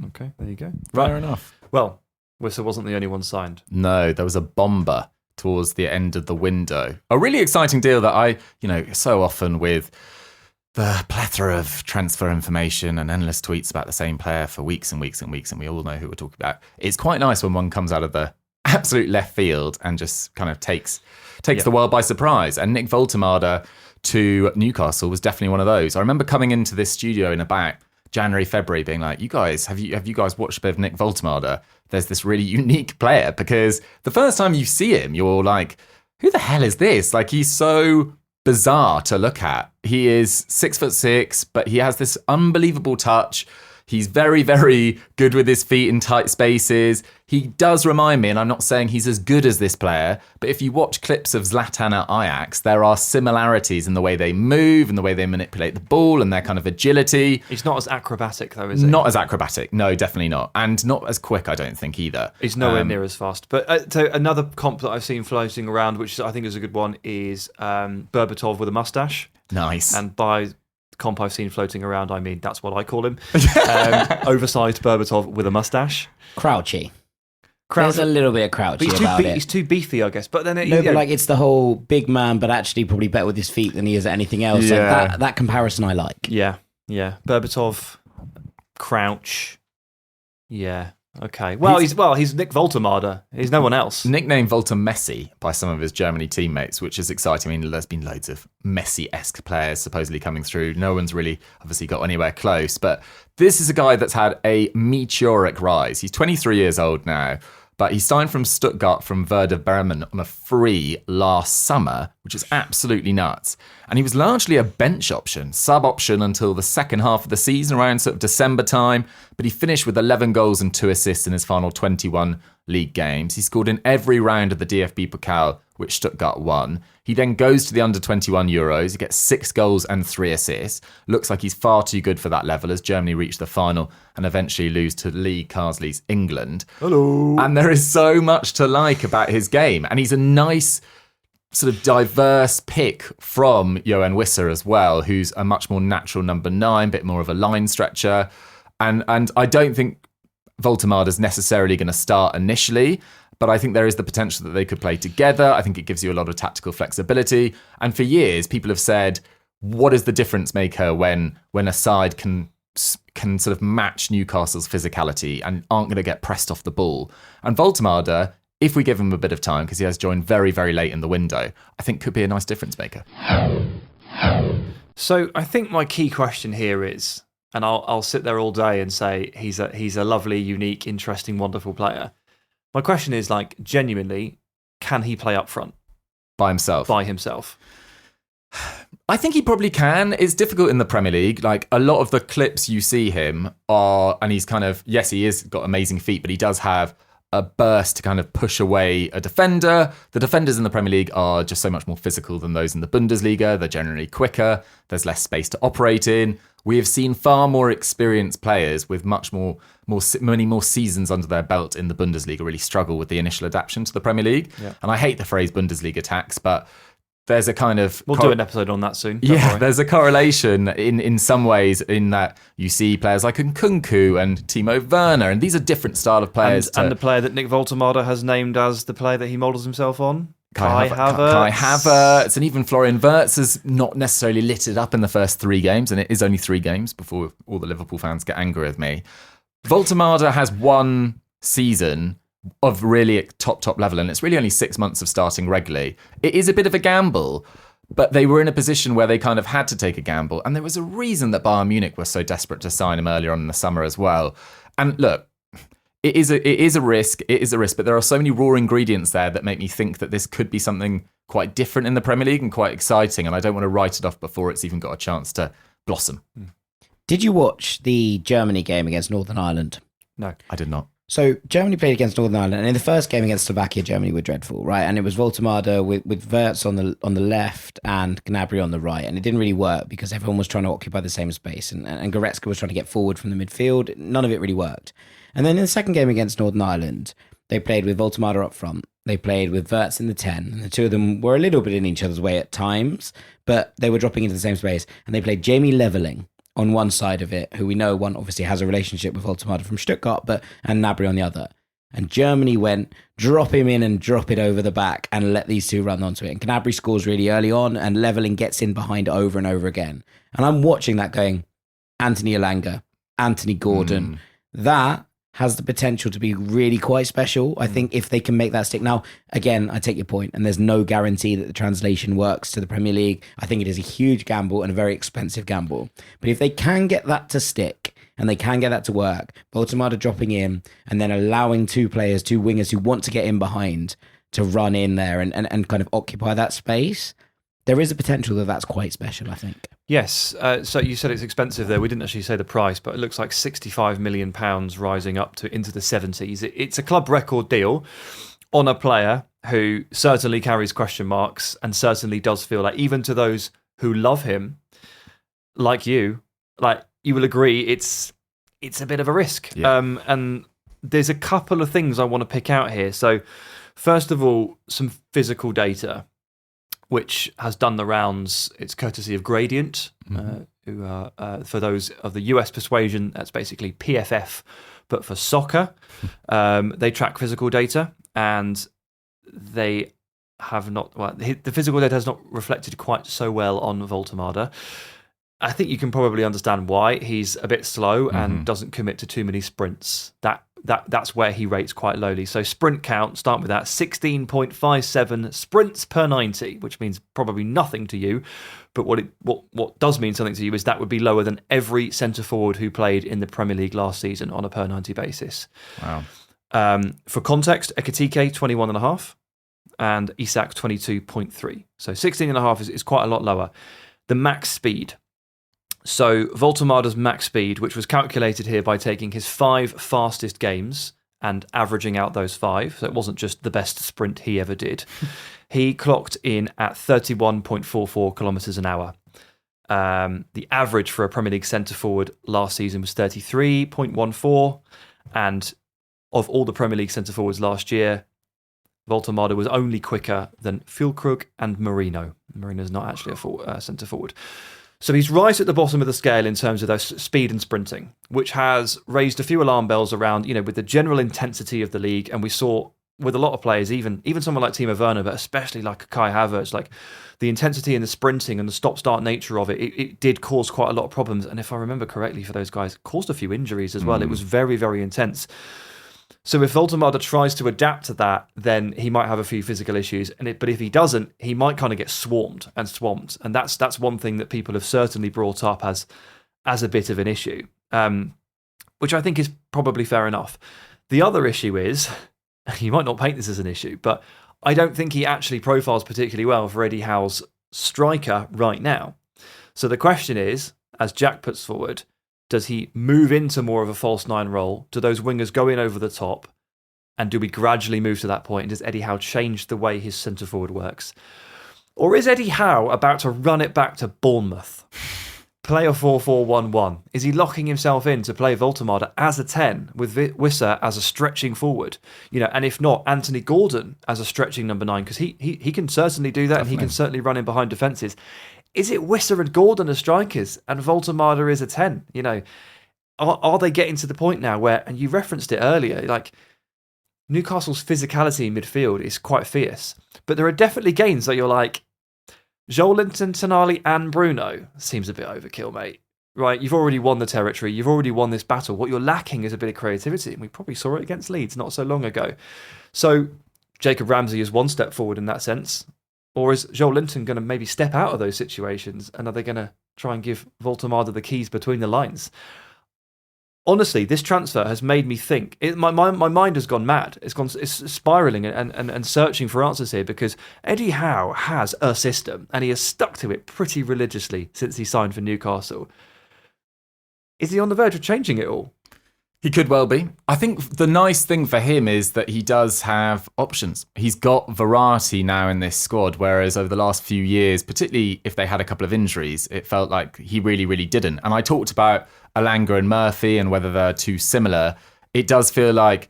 Okay, there you go. Fair enough. Well, Wissa wasn't the only one signed. No, there was a bomber towards the end of the window. A really exciting deal that I, so often with the plethora of transfer information and endless tweets about the same player for weeks and weeks and weeks, and we all know who we're talking about. It's quite nice when one comes out of the absolute left field and just kind of takes the world by surprise. And Nick Woltemade to Newcastle was definitely one of those. I remember coming into this studio in about January, February, being like, you guys, have you guys watched a bit of Nick Woltemade? There's this really unique player, because the first time you see him, you're like, who the hell is this? Like, he's so bizarre to look at. He is 6'6", but he has this unbelievable touch. He's very, very good with his feet in tight spaces. He does remind me, and I'm not saying he's as good as this player, but if you watch clips of Zlatan at Ajax, there are similarities in the way they move and the way they manipulate the ball and their kind of agility. He's not as acrobatic, though, is he? Not as acrobatic. No, definitely not. And not as quick, I don't think, either. He's nowhere near as fast. But so another comp that I've seen floating around, which I think is a good one, is Berbatov with a mustache. Nice. And by comp I've seen floating around, I mean, that's what I call him. Oversized Berbatov with a mustache. Crouchy. There's a little bit of crouchy about it. He's too beefy, I guess. But then but like, it's the whole big man, but actually probably better with his feet than he is at anything else. Yeah. Like that comparison I like. Yeah. Berbatov, crouch. Yeah. Okay. Well, he's Nick Woltemade. He's no one else. Nicknamed Volta Messi by some of his Germany teammates, which is exciting. I mean, there's been loads of Messi-esque players supposedly coming through. No one's really obviously got anywhere close, but this is a guy that's had a meteoric rise. He's 23 years old now, but he signed from Stuttgart from Werder Bremen on a free last summer, which is absolutely nuts. And he was largely a bench option, sub option until the second half of the season, around sort of December time. But he finished with 11 goals and 2 assists in his final 21 league games. He scored in every round of the DFB Pokal, which Stuttgart won. He then goes to the under-21 Euros. He gets 6 goals and 3 assists. Looks like he's far too good for that level as Germany reach the final and eventually lose to Lee Carsley's England. Hello. And there is so much to like about his game. And he's a nice sort of diverse pick from Yoane Wissa as well, who's a much more natural number 9, bit more of a line stretcher. And I don't think Woltemade is necessarily going to start initially, but I think there is the potential that they could play together. I think it gives you a lot of tactical flexibility. And for years, people have said, what is the difference maker when a side can sort of match Newcastle's physicality and aren't going to get pressed off the ball? And Woltemade, if we give him a bit of time, because he has joined very, very late in the window, I think could be a nice difference maker. So I think my key question here is, and I'll sit there all day and say he's a lovely, unique, interesting, wonderful player. My question is, like, genuinely, can he play up front? By himself? By himself. I think he probably can. It's difficult in the Premier League. Like, a lot of the clips you see him are, and he's kind of, yes, he is got amazing feet, but he does have a burst to kind of push away a defender. The defenders in the Premier League are just so much more physical than those in the Bundesliga. They're generally quicker. There's less space to operate in. We have seen far more experienced players with many more seasons under their belt in the Bundesliga really struggle with the initial adaptation to the Premier League. Yeah. And I hate the phrase Bundesliga tax, but there's a kind of... We'll do an episode on that soon. Yeah, there's a correlation in some ways in that you see players like Nkunku and Timo Werner, and these are different style of players. And the player that Nick Woltemade has named as the player that he models himself on. Kai Havertz, and even Florian Wirtz has not necessarily lit it up in the first 3 games, and it is only 3 games before all the Liverpool fans get angry with me. Woltemade has 1 season of really at top level, and it's really only 6 months of starting regularly. It is a bit of a gamble, but they were in a position where they kind of had to take a gamble, and there was a reason that Bayern Munich were so desperate to sign him earlier on in the summer as well. And look, It is a risk, but there are so many raw ingredients there that make me think that this could be something quite different in the Premier League and quite exciting, and I don't want to write it off before it's even got a chance to blossom. Did you watch the Germany game against Northern Ireland? No. I did not. So Germany played against Northern Ireland, and in the first game against Slovakia, Germany were dreadful, right? And it was Woltemade with Wirtz on the left and Gnabry on the right, and it didn't really work because everyone was trying to occupy the same space, and Goretzka was trying to get forward from the midfield. None of it really worked. And then in the second game against Northern Ireland, they played with Woltemade up front. They played with Wirtz in the 10, and the two of them were a little bit in each other's way at times, but they were dropping into the same space. And they played Jamie Leveling on one side of it, who we know one obviously has a relationship with Woltemade from Stuttgart, and Gnabry on the other. And Germany went, drop him in and drop it over the back and let these two run onto it. And Gnabry scores really early on, and Leveling gets in behind over and over again. And I'm watching that going, Anthony Elanga, Anthony Gordon, that has the potential to be really quite special. I think if they can make that stick. Now, again, I take your point, and there's no guarantee that the translation works to the Premier League. I think it is a huge gamble and a very expensive gamble. But if they can get that to stick and they can get that to work, Woltemade dropping in and then allowing 2 wingers who want to get in behind to run in there and kind of occupy that space, there is a potential that that's quite special, I think. Yes. So you said it's expensive there. We didn't actually say the price, but it looks like £65 million rising up to into the 70s. It's a club record deal on a player who certainly carries question marks and certainly does feel like, even to those who love him, like you will agree, it's a bit of a risk. Yeah. And there's a couple of things I want to pick out here. So first of all, some physical data, which has done the rounds. It's courtesy of Gradient, who are, for those of the US persuasion, that's basically PFF, but for soccer. They track physical data, and they have not... Well, the physical data has not reflected quite so well on Woltemade. I think you can probably understand why. He's a bit slow and doesn't commit to too many sprints. That's where he rates quite lowly. So sprint count, start with that, 16.57 sprints per 90, which means probably nothing to you. But what does mean something to you is that would be lower than every centre-forward who played in the Premier League last season on a per 90 basis. Wow. For context, Ekitike, 21.5, and Isak, 22.3. So 16.5 is quite a lot lower. The max speed. So Woltemade's max speed, which was calculated here by taking his 5 fastest games and averaging out those 5, so it wasn't just the best sprint he ever did, he clocked in at 31.44 kilometres an hour. The average for a Premier League centre-forward last season was 33.14, and of all the Premier League centre-forwards last year, Woltemade was only quicker than Füllkrug and Marino. Marino's not actually a centre-forward. So he's right at the bottom of the scale in terms of those speed and sprinting, which has raised a few alarm bells around, with the general intensity of the league. And we saw with a lot of players, even someone like Timo Werner, but especially like Kai Havertz, like the intensity and the sprinting and the stop-start nature of it did cause quite a lot of problems. And if I remember correctly for those guys, it caused a few injuries as well. It was very, very intense. So if Woltemade tries to adapt to that, then he might have a few physical issues. But if he doesn't, he might kind of get swarmed and swamped. And that's one thing that people have certainly brought up as a bit of an issue, which I think is probably fair enough. The other issue is, you might not paint this as an issue, but I don't think he actually profiles particularly well for Eddie Howe's striker right now. So the question is, as Jack puts forward, does he move into more of a false 9 role? Do those wingers go in over the top? And do we gradually move to that point? And does Eddie Howe change the way his centre-forward works? Or is Eddie Howe about to run it back to Bournemouth? play a 4-4-1-1? Is he locking himself in to play Woltemade as a 10 with Wissa as a stretching forward? And if not, Anthony Gordon as a stretching number 9, because he can certainly do that. Definitely. And he can certainly run in behind defences. Is it Wissa and Gordon as strikers and Woltemade is a 10? Are they getting to the point now where, and you referenced it earlier, like Newcastle's physicality in midfield is quite fierce, but there are definitely games that you're like, Joelinton, Tonali and Bruno seems a bit overkill, mate. Right, you've already won the territory, you've already won this battle. What you're lacking is a bit of creativity, and we probably saw it against Leeds not so long ago. So Jacob Ramsey is one step forward in that sense, or is Joelinton going to maybe step out of those situations, and are they going to try and give Woltemade the keys between the lines? Honestly, this transfer has made me think. My mind has gone mad. It's spiraling and searching for answers here, because Eddie Howe has a system and he has stuck to it pretty religiously since he signed for Newcastle. Is he on the verge of changing it all? He could well be. I think the nice thing for him is that he does have options. He's got variety now in this squad, whereas over the last few years, particularly if they had a couple of injuries, it felt like he really, really didn't. And I talked about Alanga and Murphy and whether they're too similar. It does feel like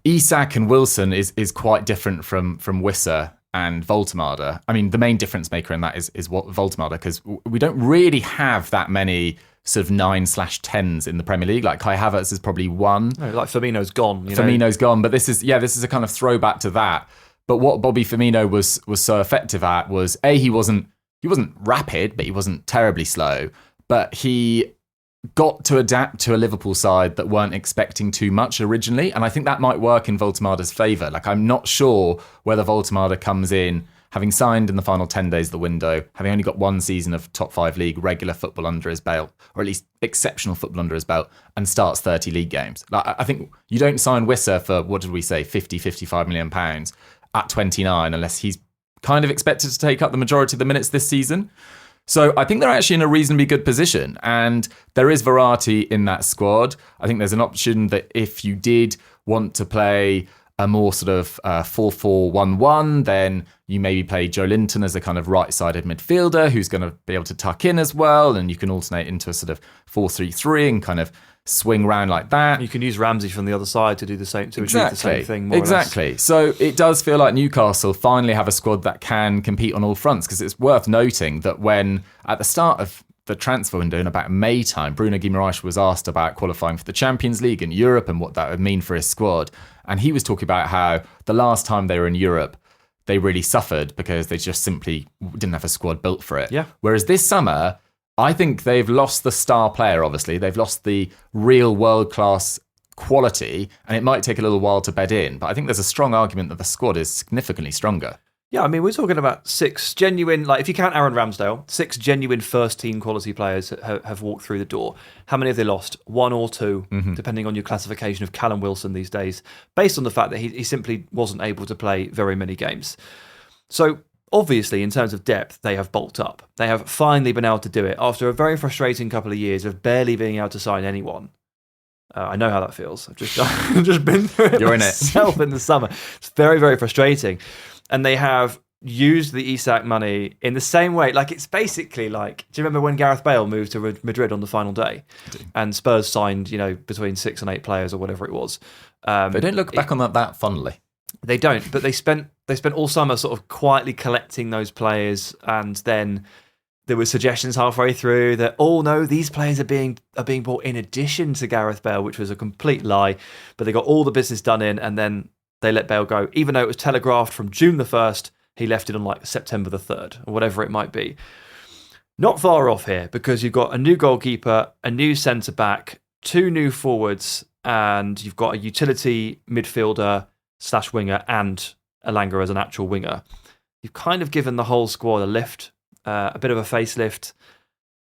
Isak and Wilson is quite different from Wissa and Woltemade. I mean, the main difference maker in that is what Woltemade, because we don't really have that many sort of 9/10s in the Premier League. Like Kai Havertz is probably one. No, like Firmino's gone. Firmino's gone, but this is a kind of throwback to that. But what Bobby Firmino was so effective at was he wasn't rapid, but he wasn't terribly slow. But he got to adapt to a Liverpool side that weren't expecting too much originally, and I think that might work in Voltemade's favour. Like, I'm not sure whether Woltemade comes in having signed in the final 10 days of the window, having only got one season of top 5 league regular football under his belt, or at least exceptional football under his belt, and starts 30 league games. Like, I think you don't sign Wissa for, what did we say, 55 million pounds at 29, unless he's kind of expected to take up the majority of the minutes this season. So I think they're actually in a reasonably good position, and there is variety in that squad. I think there's an option that if you did want to play a more sort of 4-4-1-1, then you maybe play Joelinton as a kind of right-sided midfielder who's going to be able to tuck in as well, and you can alternate into a sort of 4-3-3 and kind of swing around like that. You can use Ramsey from the other side to do the same, to achieve the same thing. More Exactly. Or less. So it does feel like Newcastle finally have a squad that can compete on all fronts, because it's worth noting that when at the start of the transfer window in about May time, Bruno Guimaraes was asked about qualifying for the Champions League in Europe and what that would mean for his squad. And he was talking about how the last time they were in Europe, they really suffered because they just simply didn't have a squad built for it. Yeah. Whereas this summer, I think they've lost the star player, obviously. They've lost the real world-class quality, and it might take a little while to bed in. But I think there's a strong argument that the squad is significantly stronger. Yeah, I mean, we're talking about 6 genuine, like if you count Aaron Ramsdale, 6 genuine first-team quality players have walked through the door. How many have they lost? 1 or 2, depending on your classification of Callum Wilson these days, based on the fact that he simply wasn't able to play very many games. So, obviously, in terms of depth, they have bulked up. They have finally been able to do it after a very frustrating couple of years of barely being able to sign anyone. I know how that feels. I've just been through it. You're in it. Myself in the summer. It's very, very frustrating. And they have used the Isak money in the same way. Like, it's basically like, do you remember when Gareth Bale moved to Madrid on the final day? And Spurs signed, between 6 and 8 players or whatever it was. They don't look back on that fondly. They don't, but they spent all summer sort of quietly collecting those players, and then there were suggestions halfway through that, oh no, these players are being bought in addition to Gareth Bale, which was a complete lie. But they got all the business done in, and then they let Bale go, even though it was telegraphed from June the 1st, he left it on like September the 3rd, or whatever it might be. Not far off here, because you've got a new goalkeeper, a new centre-back, 2 new forwards, and you've got a utility midfielder / winger and Alanga as an actual winger. You've kind of given the whole squad a lift, a bit of a facelift,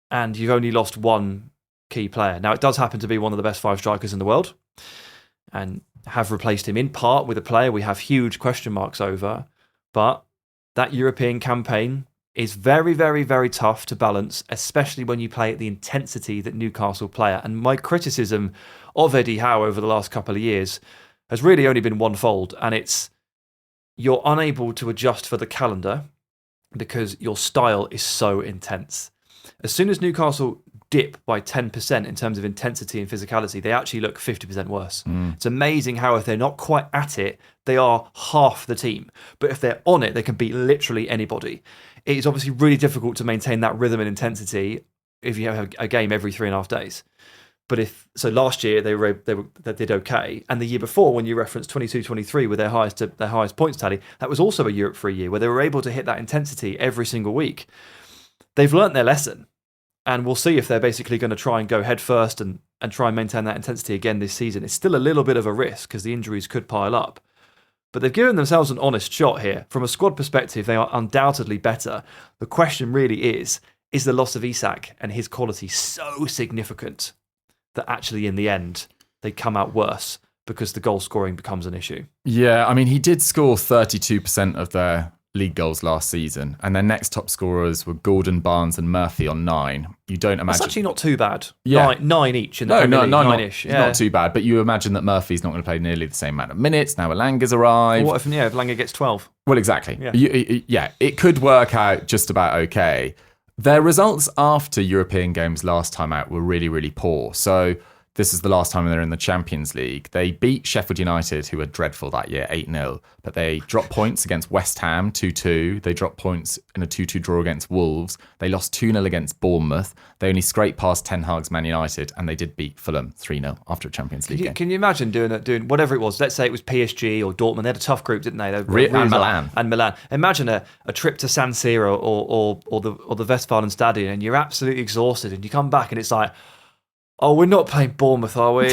and you've only lost 1 key player. Now, it does happen to be one of the best 5 strikers in the world, and have replaced him in part with a player we have huge question marks over, but that European campaign is very, very, very tough to balance, especially when you play at the intensity that Newcastle play at. And my criticism of Eddie Howe over the last couple of years has really only been one-fold, and it's you're unable to adjust for the calendar because your style is so intense. As soon as Newcastle dip by 10% in terms of intensity and physicality, they actually look 50% worse. It's amazing how if they're not quite at it, they are half the team. But if they're on it, they can beat literally anybody. It is obviously really difficult to maintain that rhythm and intensity if you have a game every 3.5 days. But last year they did okay, and the year before, when you referenced 22-23 with their highest points tally, that was also a Europe for a year where they were able to hit that intensity every single week. They've learnt their lesson, and we'll see if they're basically going to try and go head first and try and maintain that intensity again this season. It's still a little bit of a risk because the injuries could pile up, but they've given themselves an honest shot here. From a squad perspective, they are undoubtedly better. The question really is the loss of Isak and his quality so significant that actually in the end they come out worse because the goal scoring becomes an issue? Yeah, I mean, he did score 32% of their league goals last season, and their next top scorers were Gordon, Barnes and Murphy on 9. You don't imagine... That's actually not too bad. Yeah. Nine each in the Premier League, nine-ish. It's not too bad, but you imagine that Murphy's not going to play nearly the same amount of minutes. Now Elanga's arrived. Well, what if Langer gets 12? Well, exactly. Yeah. It could work out just about okay. Their results after European games last time out were really, really poor. So this is the last time they're in the Champions League. They beat Sheffield United, who were dreadful that year, 8-0. But they dropped points against West Ham, 2-2. They dropped points in a 2-2 draw against Wolves. They lost 2-0 against Bournemouth. They only scraped past Ten Hag's Man United, and they did beat Fulham 3-0 after a Champions League game. Can you imagine doing whatever it was? Let's say it was PSG or Dortmund. They had a tough group, didn't they? And Milan. And Milan. Imagine a trip to San Siro or the Westfalenstadion, and you're absolutely exhausted, and you come back and it's like, oh, we're not playing Bournemouth, are we?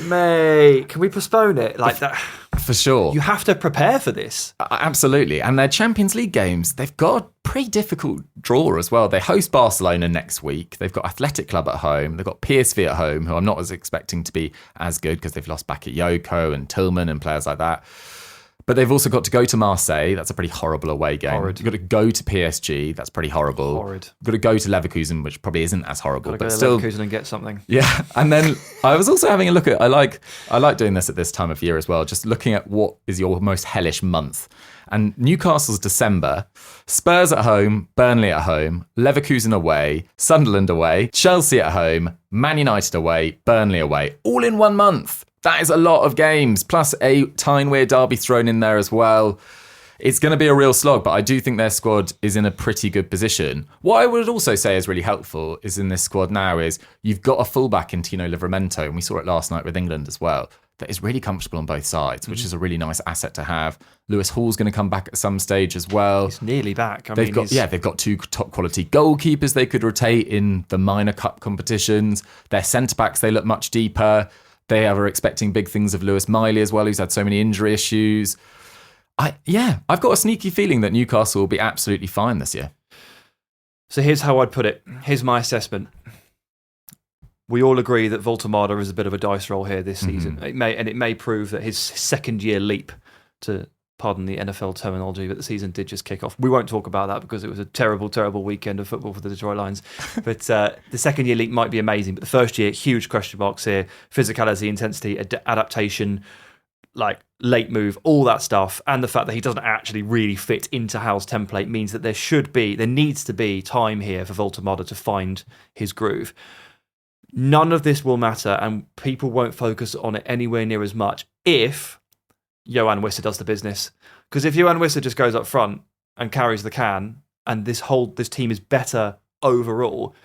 Mate, can we postpone it? Like that. For sure. You have to prepare for this. Absolutely. And their Champions League games, they've got a pretty difficult draw as well. They host Barcelona next week. They've got Athletic Club at home. They've got PSV at home, who I'm not as expecting to be as good because they've lost back at Yoko and Tillman and players like that. But they've also got to go to Marseille. That's a pretty horrible away game. Horrid. You've got to go to PSG. That's pretty horrible. Horrid. You've got to go to Leverkusen, which probably isn't as horrible. Got to but go to still, Leverkusen and get something. Yeah. And then I was also having a look at, I like doing this at this time of year as well, just looking at what is your most hellish month. And Newcastle's December, Spurs at home, Burnley at home, Leverkusen away, Sunderland away, Chelsea at home, Man United away, Burnley away, all in 1 month. That is a lot of games, plus a Tyne-Wear derby thrown in there as well. It's going to be a real slog, but I do think their squad is in a pretty good position. What I would also say is really helpful is in this squad now is you've got a fullback in Tino Livramento, and we saw it last night with England as well, that is really comfortable on both sides, which is a really nice asset to have. Lewis Hall's going to come back at some stage as well. He's nearly back. They've got 2 top quality goalkeepers they could rotate in the minor cup competitions. Their centre-backs, they look much deeper. They are expecting big things of Lewis Miley as well, who's had so many injury issues. I've got a sneaky feeling that Newcastle will be absolutely fine this year. So here's how I'd put it. Here's my assessment. We all agree that Woltemade is a bit of a dice roll here this season. It may prove that his second-year leap, to pardon the NFL terminology, but the season did just kick off. We won't talk about that because it was a terrible, terrible weekend of football for the Detroit Lions. But the second-year leap might be amazing. But the first year, huge question marks here. Physicality, intensity, adaptation, like late move, all that stuff. And the fact that he doesn't actually really fit into Hal's template means that there needs to be time here for Woltemade to find his groove. None of this will matter, and people won't focus on it anywhere near as much if Yoane Wissa does the business. Because if Yoane Wissa just goes up front and carries the can, and this team is better overall,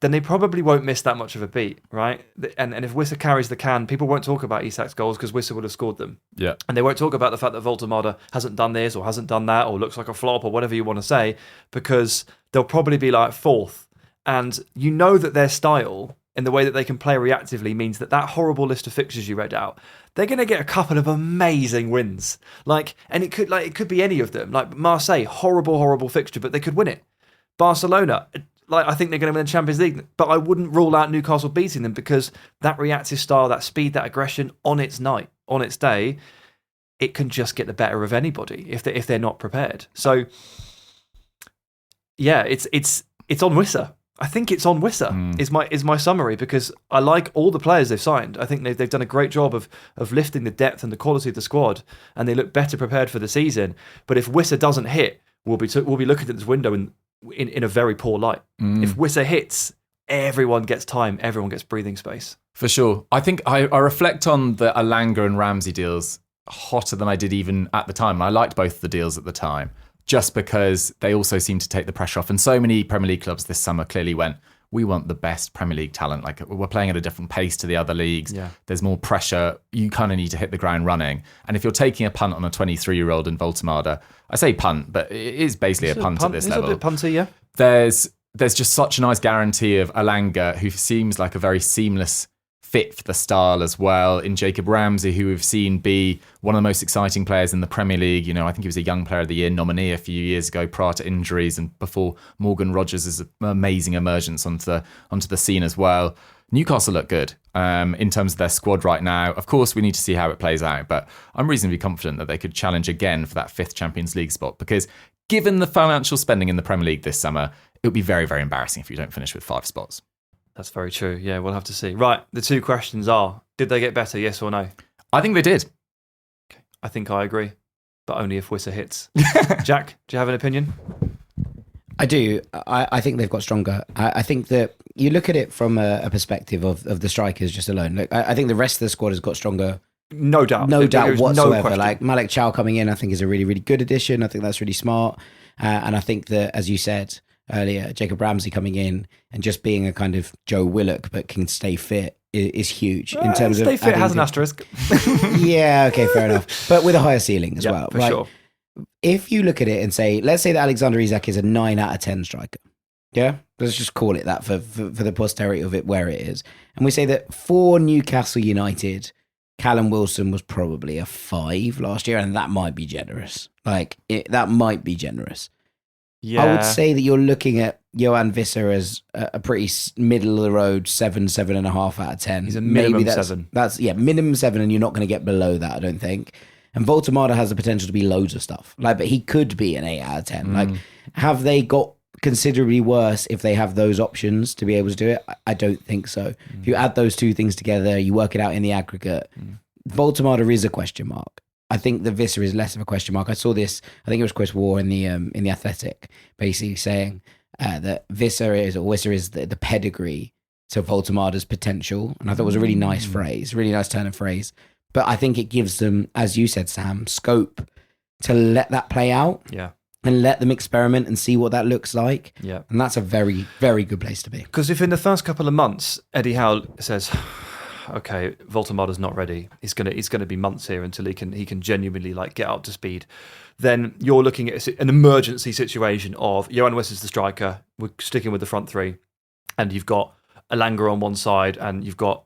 then they probably won't miss that much of a beat, right? And if Wissa carries the can, people won't talk about Isak's goals because Wissa would have scored them. Yeah. And they won't talk about the fact that Woltemade hasn't done this or hasn't done that or looks like a flop or whatever you want to say, because they'll probably be like fourth. And you know that their style, in the way that they can play reactively, means that horrible list of fixtures you read out, they're going to get a couple of amazing wins. And it could be any of them. Like Marseille, horrible fixture, but they could win it. Barcelona, I think they're going to win the Champions League, but I wouldn't rule out Newcastle beating them because that reactive style, that speed, that aggression on its day, it can just get the better of anybody if they're not prepared. So, yeah, it's on Wissa. I think it's on Wissa is my summary, because I like all the players they've signed. I think they've done a great job of lifting the depth and the quality of the squad, and they look better prepared for the season. But if Wissa doesn't hit, we'll be looking at this window in in a very poor light. If Wissa hits, everyone gets time, everyone gets breathing space. For sure. I think I reflect on the Alanga and Ramsey deals hotter than I did even at the time. And I liked both of the deals at the time, just because they also seem to take the pressure off. And so many Premier League clubs this summer clearly went, we want the best Premier League talent. Like, we're playing at a different pace to the other leagues. Yeah. There's more pressure. You kind of need to hit the ground running. And if you're taking a punt on a 23-year-old in Voltemade, I say punt, but it is basically a punt at this level. It's a bit punty, yeah. There's just such a nice guarantee of Alanga, who seems like a very seamless fit for the style as well, in Jacob Ramsey, who we've seen be one of the most exciting players in the Premier League. You know, I think he was a Young Player of the Year nominee a few years ago prior to injuries and before Morgan Rogers' amazing emergence onto the scene as well. Newcastle look good in terms of their squad right now. Of course, we need to see how it plays out, but I'm reasonably confident that they could challenge again for that 5th Champions League spot, because given the financial spending in the Premier League this summer, it would be very, very embarrassing if you don't finish with 5 spots. That's very true. Yeah, we'll have to see. Right, the 2 questions are, did they get better, yes or no? I think they did. Okay. I think I agree, but only if Wissa hits. Jack, do you have an opinion? I do. I think they've got stronger. I think that you look at it from a perspective of the strikers just alone. Look, I think the rest of the squad has got stronger. No doubt. No doubt There's whatsoever. question. Like Malik Chow coming in, I think is a really, really good addition. I think that's really smart. And I think that, as you said earlier, Jacob Ramsey coming in and just being a kind of Joe Willock but can stay fit is huge in terms of stay fit has an asterisk. Yeah, okay, fair enough. But with a higher ceiling as well. For right? sure. If you look at it and say, let's say that Alexander Isak is a 9 out of 10 striker. Yeah, let's just call it that for the posterity of it where it is. And we say that for Newcastle United, Callum Wilson was probably a 5 last year, and that might be generous. That might be generous. Yeah. I would say that you're looking at Yoane Wissa as a pretty middle of the road 7.5 out of 10. He's a minimum Maybe 7. That's minimum 7, and you're not going to get below that, I don't think. And Voltemade has the potential to be loads of stuff. But he could be an 8 out of 10. Have they got considerably worse if they have those options to be able to do it? I don't think so. If you add those 2 things together, you work it out in the aggregate. Voltemade is a question mark. I think the Wissa is less of a question mark. I saw this, I think it was Chris Waugh in the Athletic, basically saying that Wissa is the pedigree to Voltemade's potential. And I thought it was a really nice phrase, really nice turn of phrase. But I think it gives them, as you said, Sam, scope to let that play out. Yeah. And let them experiment and see what that looks like. Yeah. And that's a very, very good place to be. Because if in the first couple of months, Eddie Howe says, okay, Voltemade's not ready, he's gonna be months here until he can genuinely get up to speed, then you're looking at an emergency situation of Yoane Wissa's the striker, we're sticking with the front 3, and you've got Alanga on one side, and you've got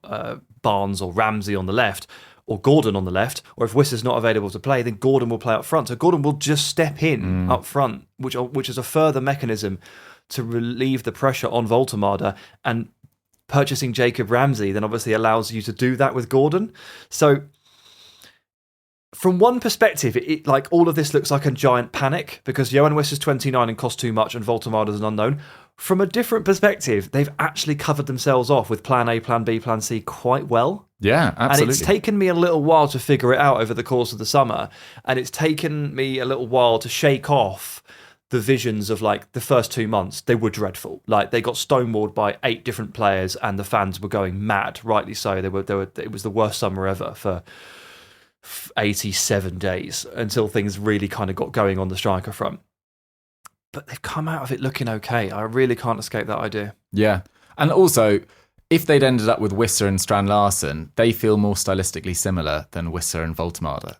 Barnes or Ramsey on the left, or Gordon on the left, or if Wissa's not available to play, then Gordon will play up front. So Gordon will just step in up front, which is a further mechanism to relieve the pressure on Voltemade. And purchasing Jacob Ramsey then obviously allows you to do that with Gordon. So from one perspective, it all of this looks like a giant panic because Yoane Wissa's 29 and costs too much and Voltemade is an unknown. From a different perspective, they've actually covered themselves off with plan A, plan B, plan C quite well. Yeah, absolutely. And it's taken me a little while to figure it out over the course of the summer. And it's taken me a little while to shake off the visions of the first 2 months. They were dreadful. They got stonewalled by 8 different players and the fans were going mad, rightly so. It was the worst summer ever for 87 days until things really kind of got going on the striker front. But they've come out of it looking okay. I really can't escape that idea. Yeah. And also, if they'd ended up with Wissa and Strand Larsen, they feel more stylistically similar than Wissa and Voltemade.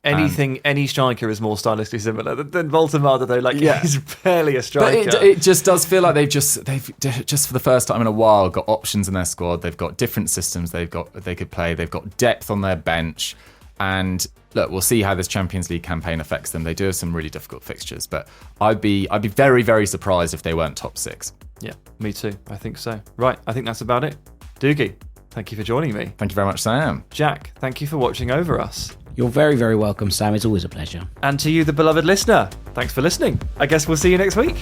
Any striker is more stylistically similar than Voltemade, though. He's barely a striker. But it just does feel like they've just for the first time in a while got options in their squad. They've got different systems they could play. They've got depth on their bench. And look, we'll see how this Champions League campaign affects them. They do have some really difficult fixtures, but I'd be very, very surprised if they weren't top 6. Yeah, me too. I think so. Right, I think that's about it. Dougie, thank you for joining me. Thank you very much, Sam. Jack, thank you for watching over us. You're very, very welcome, Sam. It's always a pleasure. And to you, the beloved listener, thanks for listening. I guess we'll see you next week.